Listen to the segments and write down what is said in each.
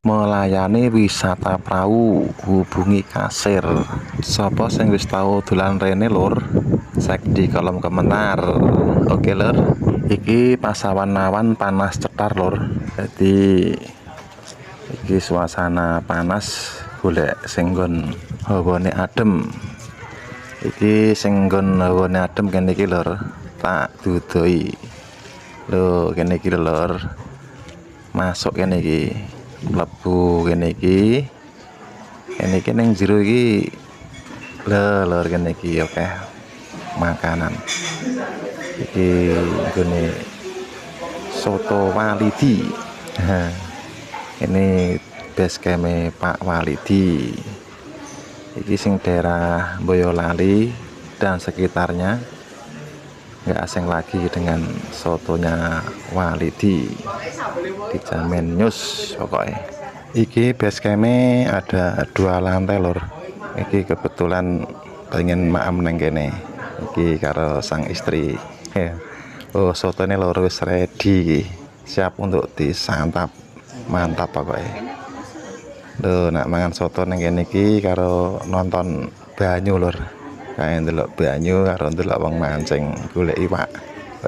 melayani wisata perahu. Hubungi kasir. Sopo sing wis tau dolan rene lur, cek di kolom komentar. Oke lur, iki pas awan-awan panas cetar lur, jadi iki suasana panas, golek singgon hawane adem. Iki singgon hawane adem kene iki lur, tak dudoi lho kene iki lur. Masuk kene iki, mlebu kene iki ning jero iki lur kene iki oke makanan. Iki gone soto Walidi. Ini base camp Pak Walidi. Iki sing daerah Boyolali dan sekitarnya, nggak asing lagi dengan sotonya Walidi, dijamin nyus pokoknya. Iki base camp ada 2 lantai lur. Iki kebetulan pengen maam neng kene iki karo sang istri ya. Oh sotonya lur wis ready, siap untuk disantap, mantap pokoknya. Lho nak mangan soto neng kene iki karo nonton banyu lur, kayak ndelok banyu karo ndelok wong mancing golek iwak,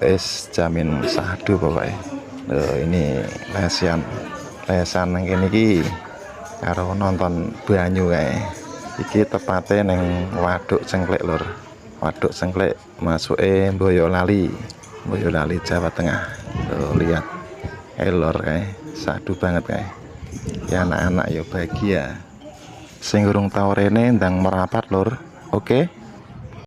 wis jamin sadu pokoknya. Lho ini lesan neng kene iki karo nonton banyu kae. Iki tepatnya neng Waduk Cengklek lur. Waduk Cengklek masuke Boyolali, Jawa Tengah. Tuh lihat lur kae sadu banget kae. Ya anak-anak yo bahagia. Sing urung tau rene ndang merapat lur. Oke.